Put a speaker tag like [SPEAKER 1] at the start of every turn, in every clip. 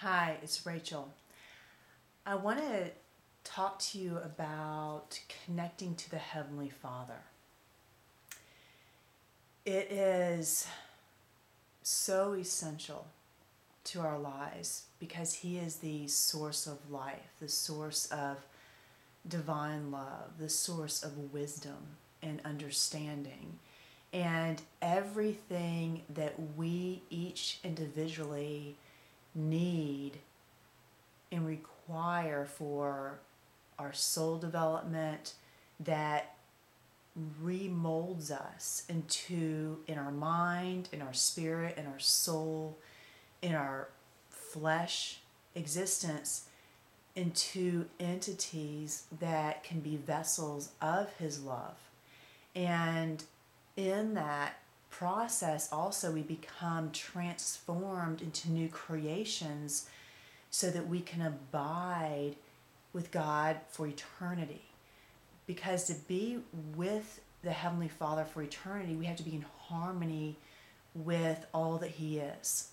[SPEAKER 1] Hi, it's Rachel. I want to talk to you about connecting to the Heavenly Father. It is so essential to our lives because He is the source of life, the source of divine love, the source of wisdom and understanding. And everything that we each individually need and require for our soul development that remolds us in our mind, in our spirit, in our soul, in our flesh existence into entities that can be vessels of His love. And in that process also we become transformed into new creations so that we can abide with God for eternity. Because to be with the Heavenly Father for eternity, we have to be in harmony with all that He is.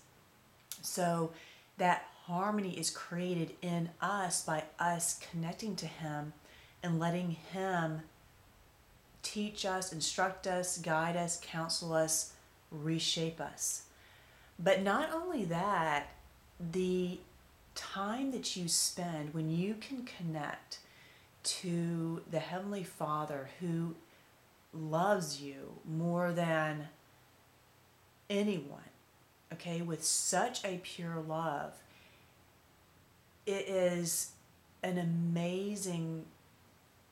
[SPEAKER 1] So that harmony is created in us by us connecting to Him and letting Him teach us, instruct us, guide us, counsel us, reshape us. But not only that, the time that you spend when you can connect to the Heavenly Father who loves you more than anyone, okay, with such a pure love, it is an amazing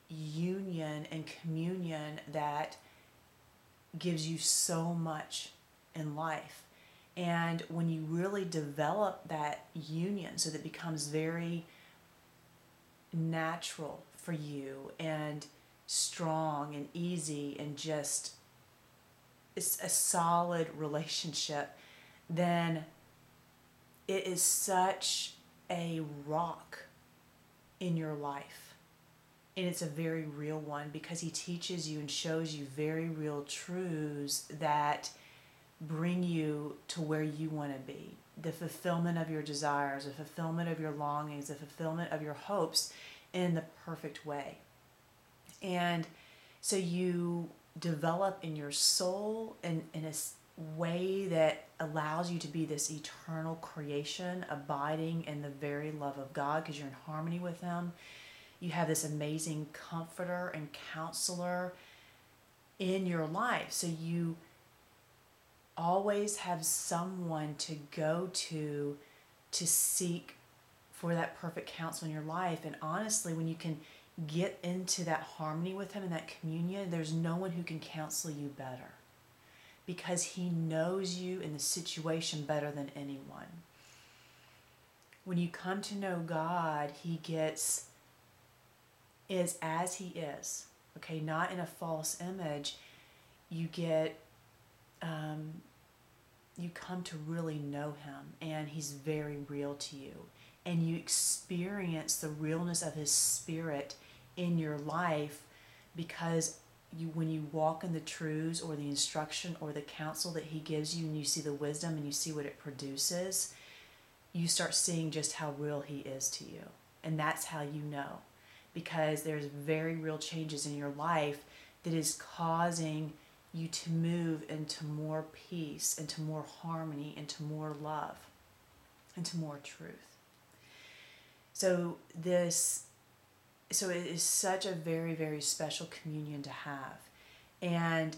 [SPEAKER 1] union and communion that gives you so much in life. And when you really develop that union so that it becomes very natural for you and strong and easy and just it's a solid relationship, then it is such a rock in your life. And it's a very real one because He teaches you and shows you very real truths that bring you to where you want to be. The fulfillment of your desires, the fulfillment of your longings, the fulfillment of your hopes in the perfect way. And so you develop in your soul in a way that allows you to be this eternal creation, abiding in the very love of God because you're in harmony with Him. You have this amazing comforter and counselor in your life. So you always have someone to go to seek for that perfect counsel in your life. And honestly, when you can get into that harmony with Him and that communion, there's no one who can counsel you better because He knows you in the situation better than anyone. When you come to know God, He is as He is, okay, not in a false image. You get you come to really know Him, and He's very real to you, and you experience the realness of His Spirit in your life because when you walk in the truths or the instruction or the counsel that He gives you and you see the wisdom and you see what it produces, you start seeing just how real He is to you. And that's how you know, because there's very real changes in your life that is causing you to move into more peace, into more harmony, into more love, into more truth. So it is such a very, very special communion to have. And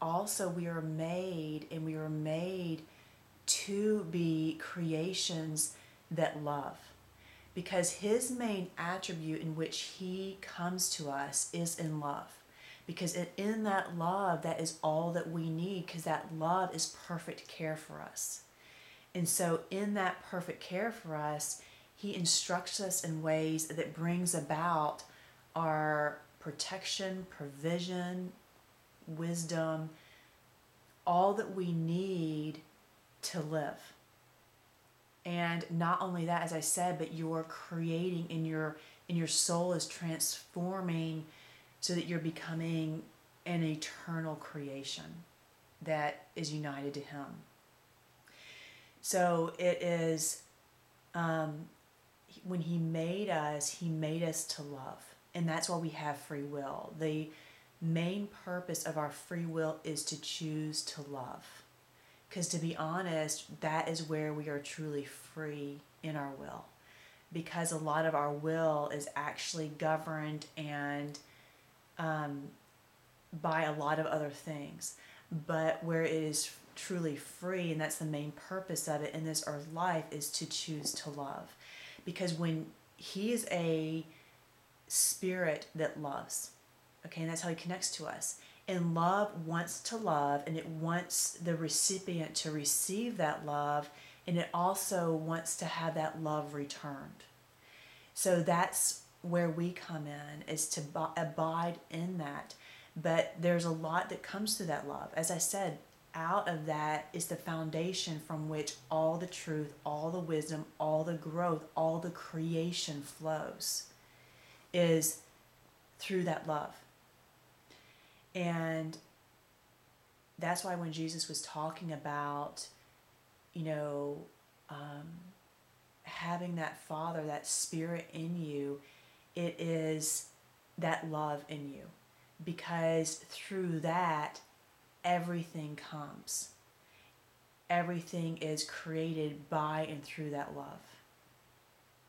[SPEAKER 1] also we are made to be creations that love. Because His main attribute in which He comes to us is in love. Because in that love, that is all that we need, because that love is perfect care for us. And so in that perfect care for us, He instructs us in ways that brings about our protection, provision, wisdom, all that we need to live. And not only that, as I said, but you're creating in your soul is transforming so that you're becoming an eternal creation that is united to Him. So it is when he made us to love. And that's why we have free will. The main purpose of our free will is to choose to love. Because to be honest, that is where we are truly free in our will. Because a lot of our will is actually governed and by a lot of other things. But where it is truly free, and that's the main purpose of it in this earth life, is to choose to love. Because when he is a spirit that loves, okay, and that's how he connects to us. And love wants to love, and it wants the recipient to receive that love, and it also wants to have that love returned. So that's where we come in, is to abide in that. But there's a lot that comes through that love. As I said, out of that is the foundation from which all the truth, all the wisdom, all the growth, all the creation flows, is through that love. And that's why when Jesus was talking about, having that Father, that Spirit in you, it is that love in you. Because through that, everything comes. Everything is created by and through that love.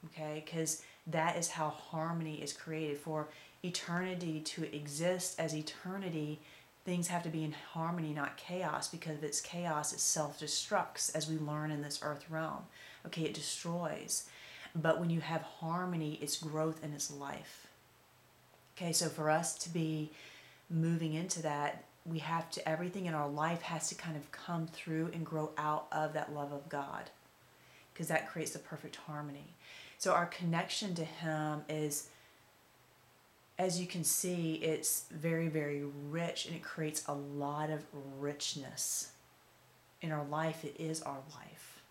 [SPEAKER 1] Okay? Because that is how harmony is created. For eternity to exist as eternity, things have to be in harmony, not chaos. Because if it's chaos, it self-destructs, as we learn in this earth realm. Okay, it destroys. But when you have harmony, it's growth and it's life. Okay, so for us to be moving into that, we have to, everything in our life has to kind of come through and grow out of that love of God. Because that creates the perfect harmony. So our connection to him is, as you can see, it's very, very rich, and it creates a lot of richness in our life. It is our life.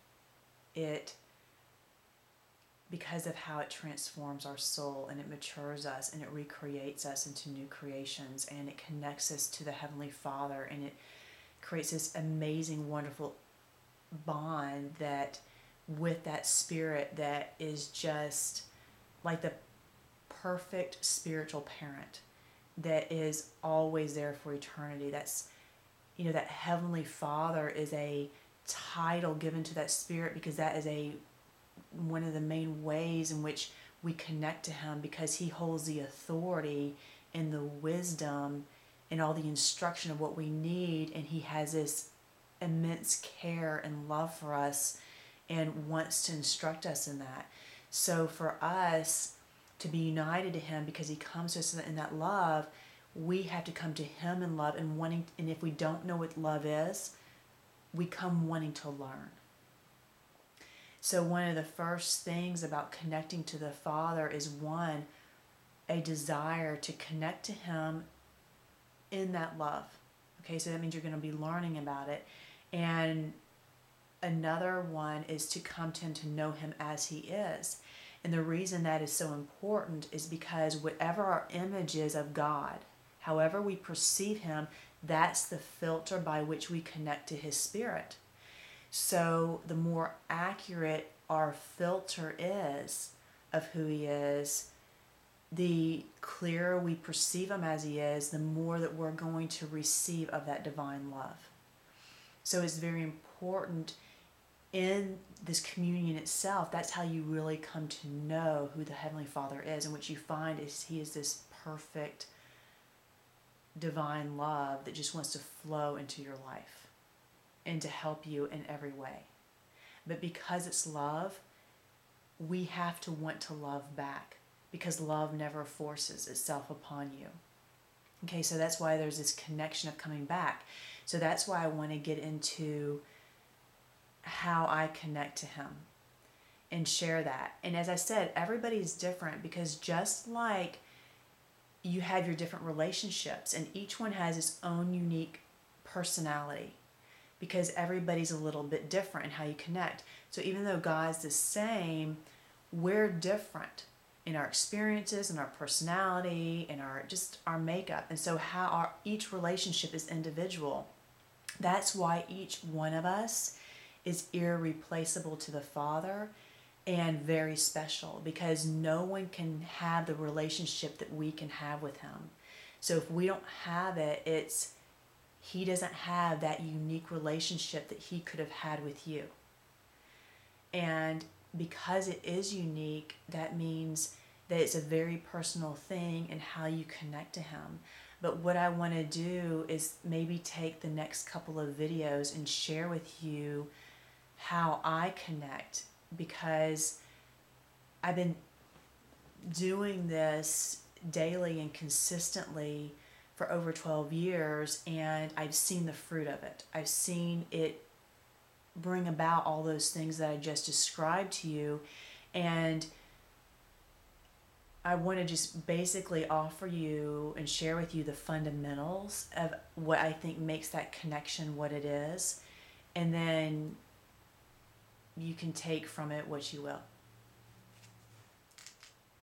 [SPEAKER 1] Because of how it transforms our soul, and it matures us, and it recreates us into new creations, and it connects us to the Heavenly Father, and it creates this amazing, wonderful bond that with that spirit that is just like the perfect spiritual parent that is always there for eternity. That's, that Heavenly Father is a title given to that spirit, because that is one of the main ways in which we connect to him, because he holds the authority and the wisdom and all the instruction of what we need, and he has this immense care and love for us and wants to instruct us in that. So for us to be united to him, because he comes to us in that love, we have to come to him in love and wanting, and if we don't know what love is, we come wanting to learn. So one of the first things about connecting to the Father is, one, a desire to connect to him in that love. Okay, so that means you're going to be learning about it. And another one is to come to him, to know him as he is. And the reason that is so important is because whatever our image is of God, however we perceive him, that's the filter by which we connect to his spirit. So the more accurate our filter is of who he is, the clearer we perceive him as he is, the more that we're going to receive of that divine love. So it's very important in this communion itself. That's how you really come to know who the Heavenly Father is, and what you find is he is this perfect divine love that just wants to flow into your life and to help you in every way. But because it's love, we have to want to love back, because love never forces itself upon you. Okay, so that's why there's this connection of coming back. So that's why I want to get into how I connect to him and share that. And as I said, everybody's different, because just like you have your different relationships, and each one has its own unique personality, because everybody's a little bit different in how you connect. So even though God's the same, we're different in our experiences and our personality and our makeup. And so how each relationship is individual. That's why each one of us is irreplaceable to the Father, and very special, because no one can have the relationship that we can have with him. So if we don't have it, it's he doesn't have that unique relationship that he could have had with you. And because it is unique, that means that it's a very personal thing in how you connect to him. But what I want to do is maybe take the next couple of videos and share with you how I connect, because I've been doing this daily and consistently for over 12 years, and I've seen the fruit of it. I've seen it bring about all those things that I just described to you. And I want to just basically offer you and share with you the fundamentals of what I think makes that connection what it is. And then you can take from it what you will.